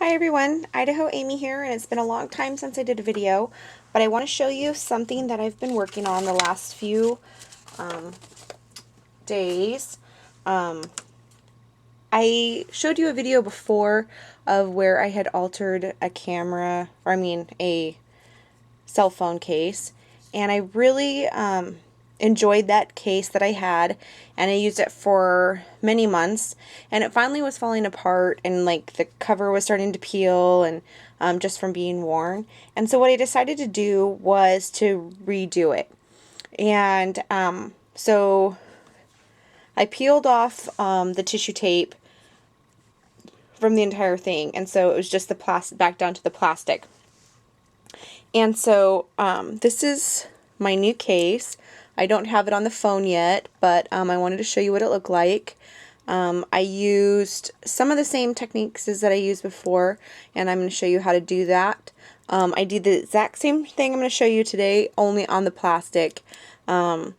Hi everyone, Idaho Amy here, and it's been a long time since I did a video, but I want to show you something that I've been working on the last few days. I showed you a video before of where I had altered a camera, or I mean a cell phone case, and I really enjoyed that case that I had, and I used it for many months, and it finally was falling apart, and like the cover was starting to peel, and just from being worn. And so what I decided to do was to redo it. And so I peeled off the tissue tape from the entire thing, and so it was just the plastic, back down to the plastic. And so this is my new case. I don't have it on the phone yet, but I wanted to show you what it looked like. I used some of the same techniques as that I used before, and I'm going to show you how to do that. I did the exact same thing I'm going to show you today, only on the plastic of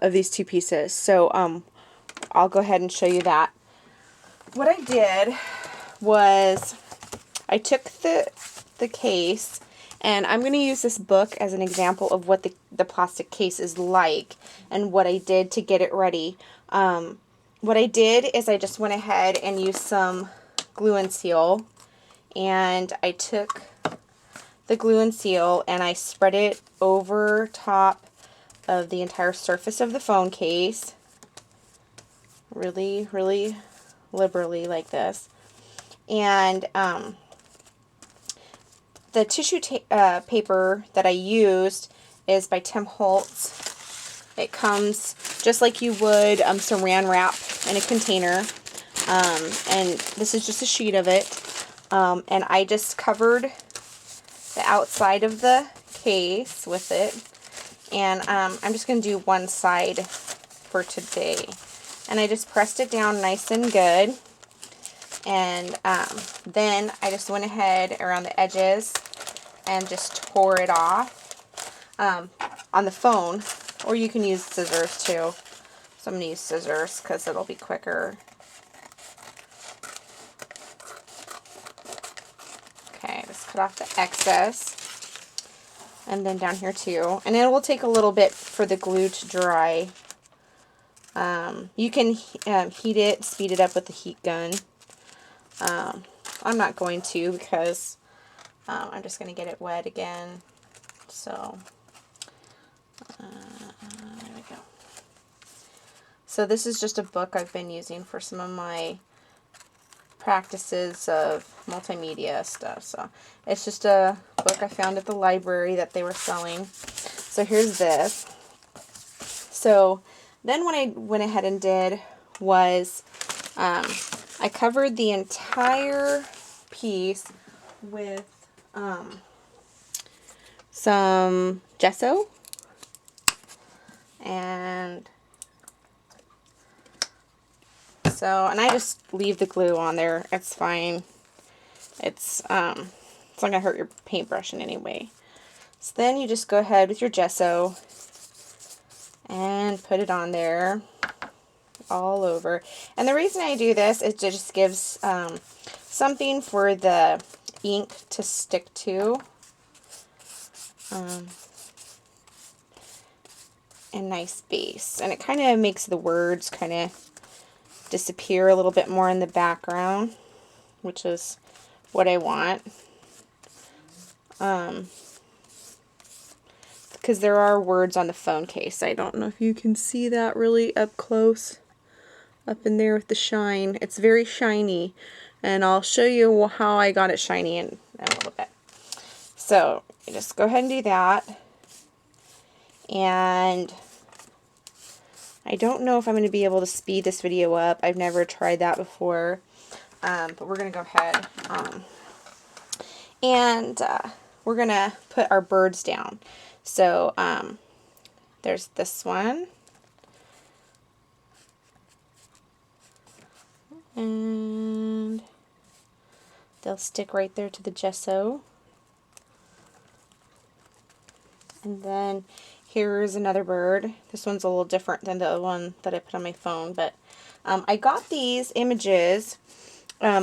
these two pieces. So I'll go ahead and show you that. What I did was I took the case, and I'm going to use this book as an example of what the plastic case is like and what I did to get it ready. What I did is I just went ahead and used some glue and seal, and I took the glue and seal and I spread it over top of the entire surface of the phone case, really, really liberally like this. And the tissue paper that I used is by Tim Holtz. It comes just like you would saran wrap in a container, and this is just a sheet of it, and I just covered the outside of the case with it, and I'm just going to do one side for today, and I just pressed it down nice and good. And then I just went ahead around the edges and just tore it off on the phone, or you can use scissors too. So I'm going to use scissors because it'll be quicker. Okay, just cut off the excess. And then down here too. And it will take a little bit for the glue to dry. You can heat it, speed it up with the heat gun. I'm not going to because I'm just going to get it wet again. So, there we go. So this is just a book I've been using for some of my practices of multimedia stuff. So it's just a book I found at the library that they were selling. So here's this. So then what I went ahead and did was I covered the entire piece with some gesso, and I just leave the glue on there. It's fine. It's not gonna hurt your paintbrush in any way. So then you just go ahead with your gesso and put it on there all over. And the reason I do this is it just gives something for the ink to stick to. And nice base. And it kind of makes the words kind of disappear a little bit more in the background, which is what I want. Because there are words on the phone case. I don't know if you can see that really up close, up in there with the shine. It's very shiny, and I'll show you how I got it shiny in a little bit. So you just go ahead and do that. And I don't know if I'm going to be able to speed this video up. I've never tried that before, but we're going to go ahead and we're going to put our birds down. So there's this one, and they'll stick right there to the gesso. And then here's another bird. This one's a little different than the one that I put on my phone, but I got these images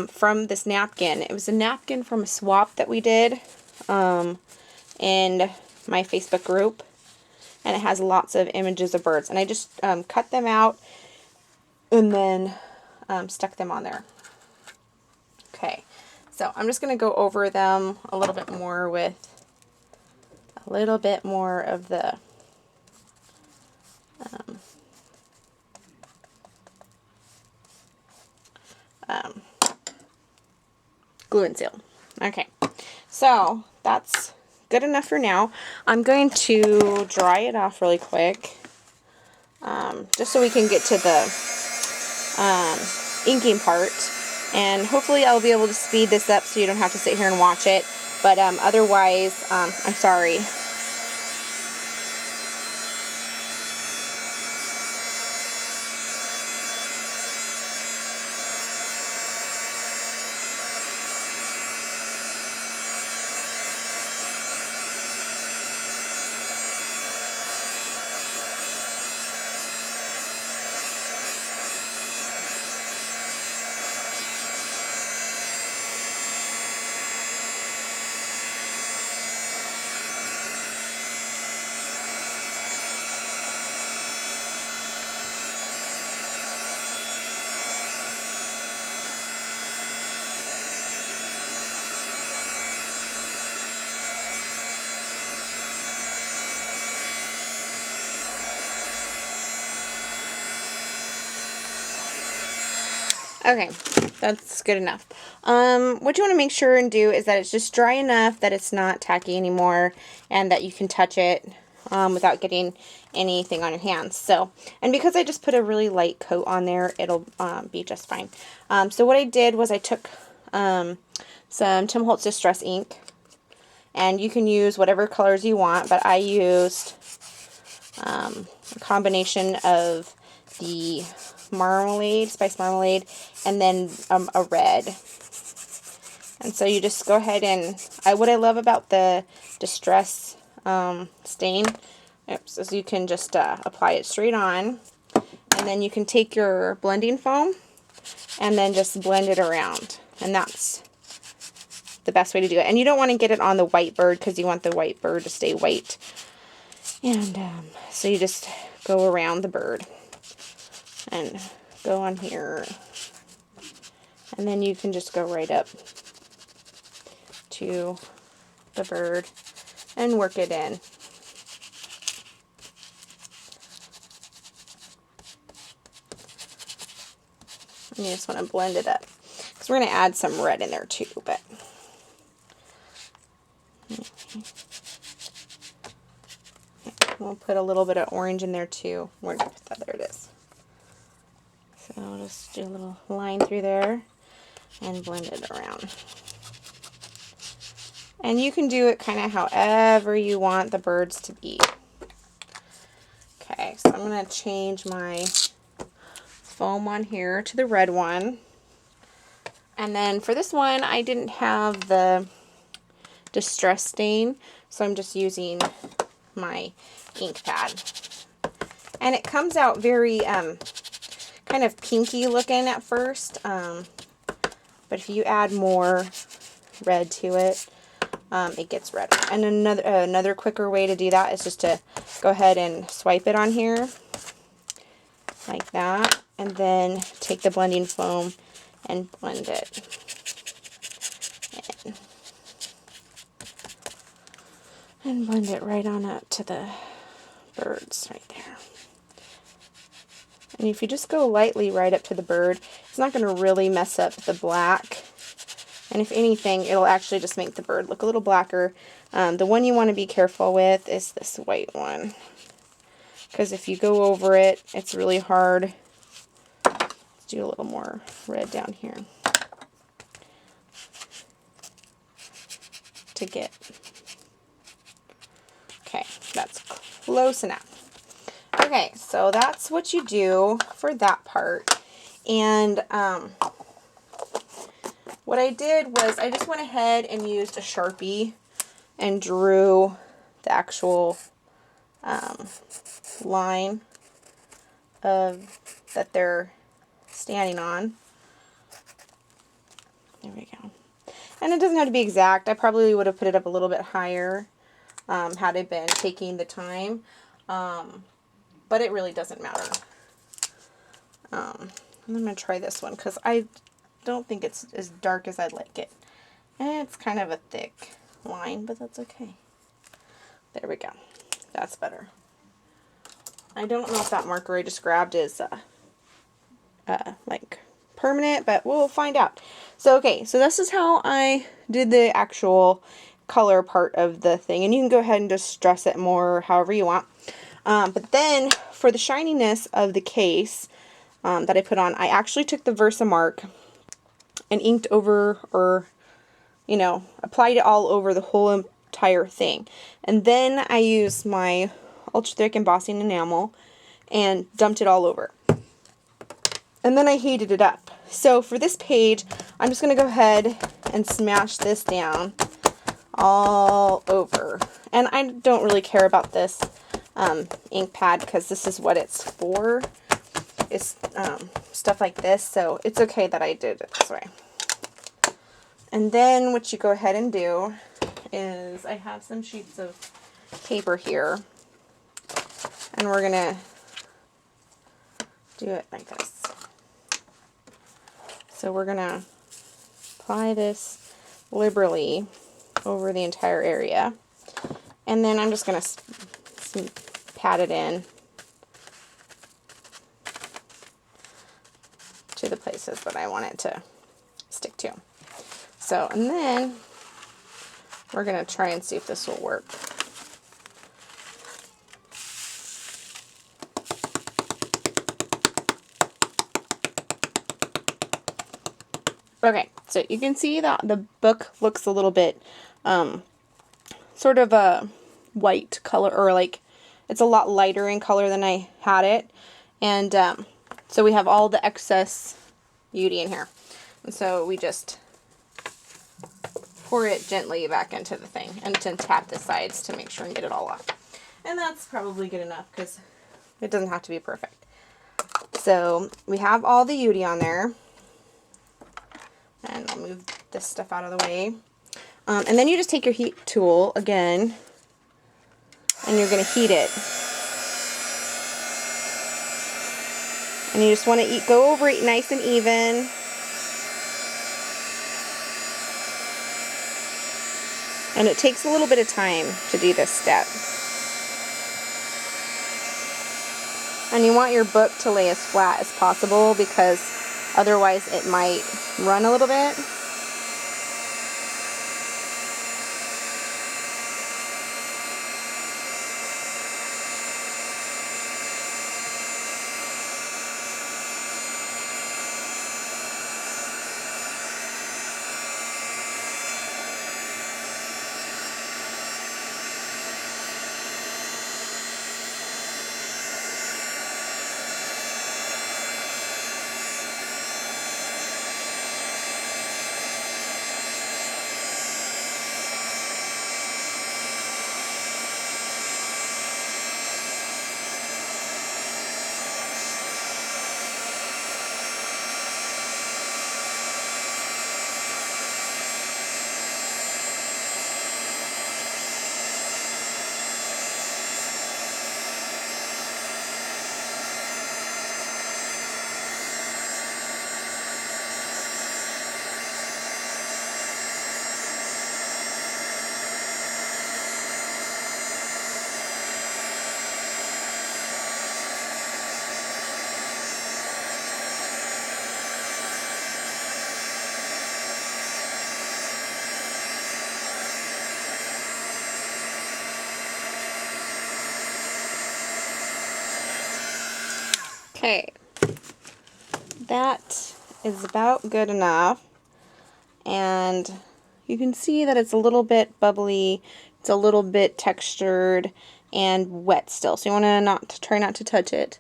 from this napkin. It was a napkin from a swap that we did in my Facebook group, and it has lots of images of birds, and I just cut them out and then stuck them on there. Okay, so I'm just going to go over them a little bit more with a little bit more of the glue and seal. Okay, so that's good enough for now. I'm going to dry it off really quick, just so we can get to the inking part, and hopefully I'll be able to speed this up so you don't have to sit here and watch it, but otherwise, I'm sorry. Okay, that's good enough. What you want to make sure and do is that it's just dry enough that it's not tacky anymore, and that you can touch it without getting anything on your hands. So, and because I just put a really light coat on there, it'll be just fine. So what I did was I took some Tim Holtz Distress ink, and you can use whatever colors you want, but I used a combination of the marmalade, spice marmalade, and then a red. And so you just go ahead and, what I love about the Distress stain, is you can just apply it straight on, and then you can take your blending foam and then just blend it around, and that's the best way to do it. And you don't want to get it on the white bird because you want the white bird to stay white. And so you just go around the bird and go on here, and then you can just go right up to the bird and work it in. And you just want to blend it up, because we're going to add some red in there too, but we'll put a little bit of orange in there too. Where did I put that? There it is. So I'll just do a little line through there and blend it around. And you can do it kind of however you want the birds to be. Okay, so I'm going to change my foam on here to the red one. And then for this one, I didn't have the Distress stain, so I'm just using my ink pad. And it comes out very kind of pinky looking at first, but if you add more red to it, it gets redder. And another quicker way to do that is just to go ahead and swipe it on here like that, and then take the blending foam and blend it in. And blend it right on up to the birds right there. And if you just go lightly right up to the bird, it's not going to really mess up the black. And if anything, it'll actually just make the bird look a little blacker. The one you want to be careful with is this white one, because if you go over it, it's really hard. Let's do a little more red down here to get. Okay, that's close enough. Okay, so that's what you do for that part. And what I did was I just went ahead and used a Sharpie and drew the actual line of that they're standing on. There we go. And it doesn't have to be exact. I probably would have put it up a little bit higher had I been taking the time. But it really doesn't matter. I'm going to try this one because I don't think it's as dark as I'd like it. And it's kind of a thick line, but that's okay. There we go. That's better. I don't know if that marker I just grabbed is like permanent, but we'll find out. So okay, so this is how I did the actual color part of the thing, and you can go ahead and just dress it more however you want. But then for the shininess of the case that I put on, I actually took the Versamark and inked over, or you know, applied it all over the whole entire thing. And then I used my ultra thick embossing enamel and dumped it all over. And then I heated it up. So for this page, I'm just going to go ahead and smash this down all over. And I don't really care about this ink pad because this is what it's for. It's stuff like this, so it's okay that I did it this way. And then what you go ahead and do is, I have some sheets of paper here, and we're going to do it like this. So we're going to apply this liberally over the entire area, and then I'm just going to pat it in to the places that I want it to stick to. So, and then we're going to try and see if this will work. Okay, so you can see that the book looks a little bit sort of a white color, or like it's a lot lighter in color than I had it. And so we have all the excess beauty in here. And so we just pour it gently back into the thing and then tap the sides to make sure and get it all off. And that's probably good enough because it doesn't have to be perfect. So we have all the beauty on there. And I'll move this stuff out of the way. And then you just take your heat tool again, and you're going to heat it. And you just want to go over it nice and even. And it takes a little bit of time to do this step. And you want your book to lay as flat as possible because otherwise it might run a little bit. Okay, that is about good enough, and you can see that it's a little bit bubbly, it's a little bit textured and wet still, so you want to try not to touch it.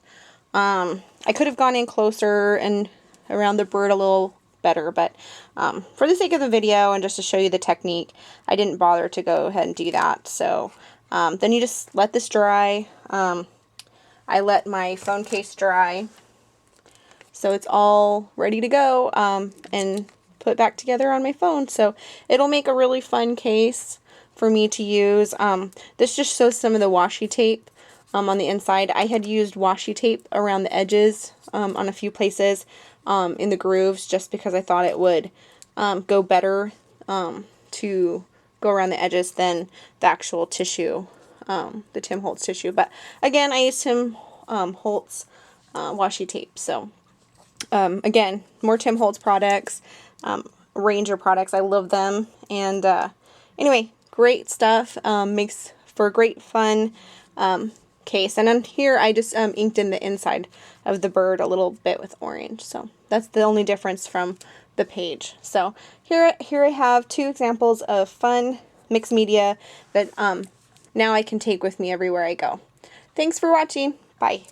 I could have gone in closer and around the bird a little better, but for the sake of the video and just to show you the technique, I didn't bother to go ahead and do that. So then you just let this dry. I let my phone case dry, so it's all ready to go, and put back together on my phone. So it'll make a really fun case for me to use. This just shows some of the washi tape on the inside. I had used washi tape around the edges on a few places in the grooves, just because I thought it would go better to go around the edges than the actual tissue, the Tim Holtz tissue. But again, I used Tim Holtz washi tape. So again, more Tim Holtz products, Ranger products. I love them. And anyway, great stuff. Makes for a great fun case. And on here, I just inked in the inside of the bird a little bit with orange. So that's the only difference from the page. So here I have 2 examples of fun mixed media that now I can take with me everywhere I go. Thanks for watching. Bye.